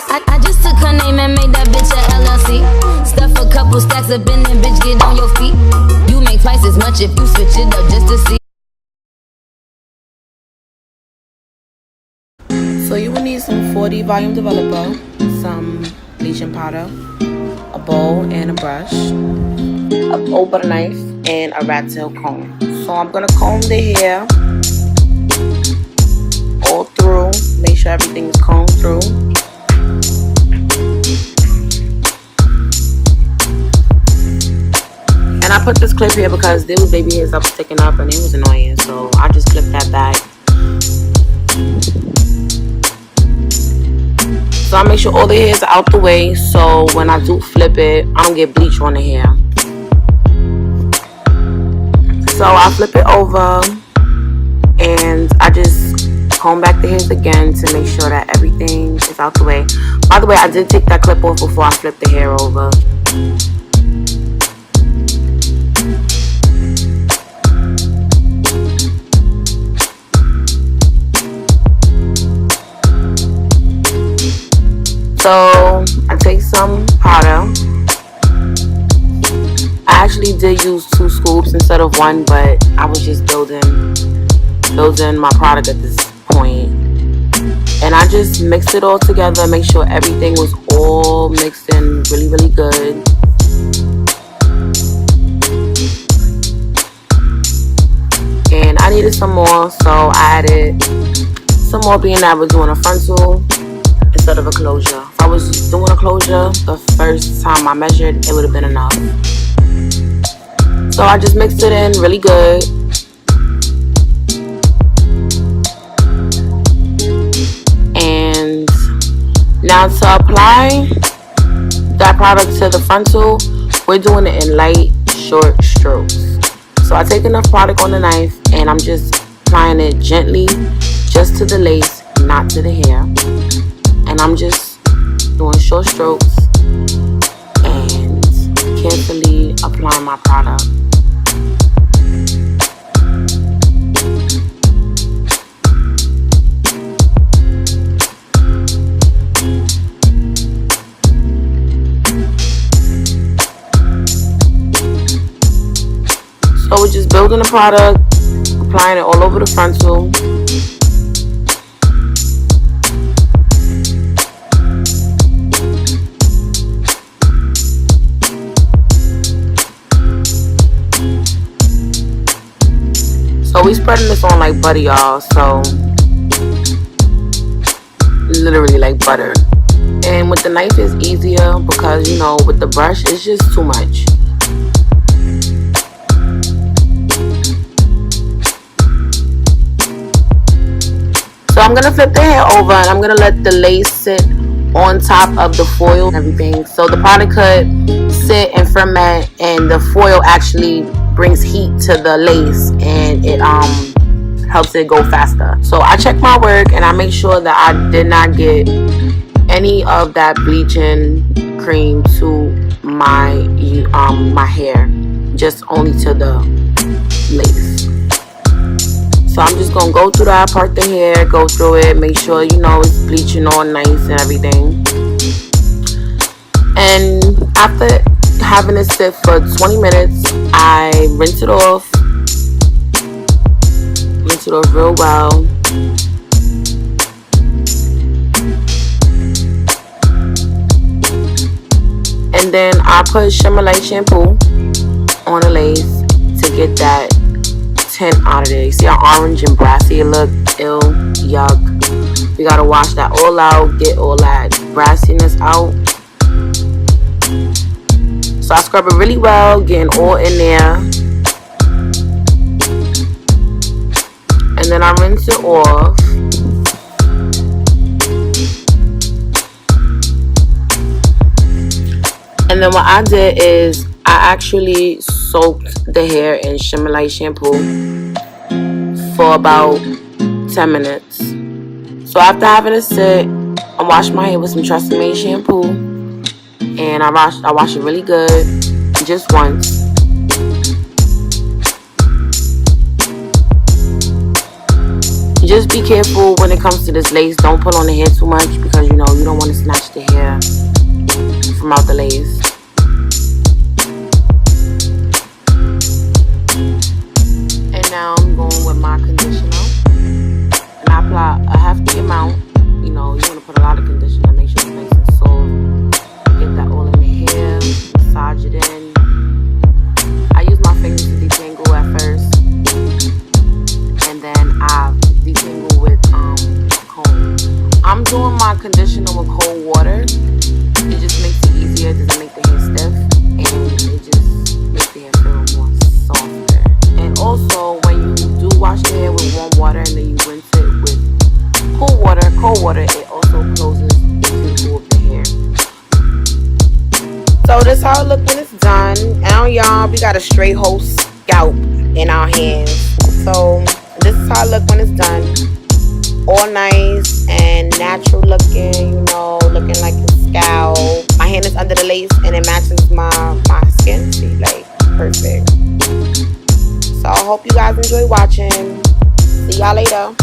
I just took her name and made that bitch a LLC. Stuff a couple stacks up in there, bitch, get on your feet. You make twice as much if you switch it up just to see. So you will need some 40 volume developer, some bleaching powder, a bowl and a brush, a old butter knife, and a rat tail comb. So I'm gonna comb the hair all through, make sure everything is combed through. And I put this clip here because there was baby hairs that was sticking up and it was annoying, so I just clipped that back. So I make sure all the hairs are out the way, so when I do flip it, I don't get bleach on the hair. So I flip it over and I just comb back the hairs again to make sure that everything is out the way. By the way, I did take that clip off before I flipped the hair over. So I take some powder. I actually did use 2 scoops instead of 1, but I was just building my product at this point. And I just mixed it all together, make sure everything was all mixed in really, really good. And I needed some more, so I added some more, being that we're doing a frontal instead of a closure. If I was doing a closure the first time I measured, it would have been enough. So I just mixed it in really good. And now to apply that product to the frontal, we're doing it in light, short strokes. So I take enough product on the knife and I'm just applying it gently, just to the lace, not to the hair. And I'm just doing short strokes and carefully applying my product. So we're just building the product, applying it all over the frontal. So we spreading this on like butter, y'all. So literally like butter. And with the knife it's easier because, you know, with the brush it's just too much. So I'm gonna flip the hair over and I'm gonna let the lace sit on top of the foil and everything. So the product could sit and ferment, and the foil actually brings heat to the lace and it helps it go faster. So I check my work and I make sure that I did not get any of that bleaching cream to my my hair, just only to the lace. So I'm just gonna go through that, part the hair, go through it, make sure, you know, it's bleaching all nice and everything. And after having it sit for 20 minutes, I rinse it off real well. And then I put Shimmer Light shampoo on the lace to get that tint out of there. You see how orange and brassy it look? Ew, yuck. We gotta wash that all out, get all that brassiness out. So I scrub it really well, getting all in there. And then I rinse it off. And then what I did is I actually soaked the hair in Shimmer Light shampoo for about 10 minutes. So after having it sit, I washed my hair with some Tresemme shampoo, and I wash it really good, just once. Just be careful when it comes to this lace. Don't pull on the hair too much because, you know, you don't want to snatch the conditioner, make sure it's nice and soft. Get that all in the hair, massage it in. I use my fingers to detangle at first, and then I detangle with a comb. I'm doing my conditioner with cold water. It just makes it easier, it doesn't make the hair stiff, and it just makes the hair feel more softer. And also, when you do wash the hair with warm water and then you rinse it with cold water, it also closes the tissue of the hair. So this how it look when it's done. Now y'all, we got a straight whole scalp in our hands. So this is how it look when it's done. All nice and natural looking, you know, looking like a scalp. My hand is under the lace and it matches my skin. See, like, perfect. So I hope you guys enjoy watching. See y'all later.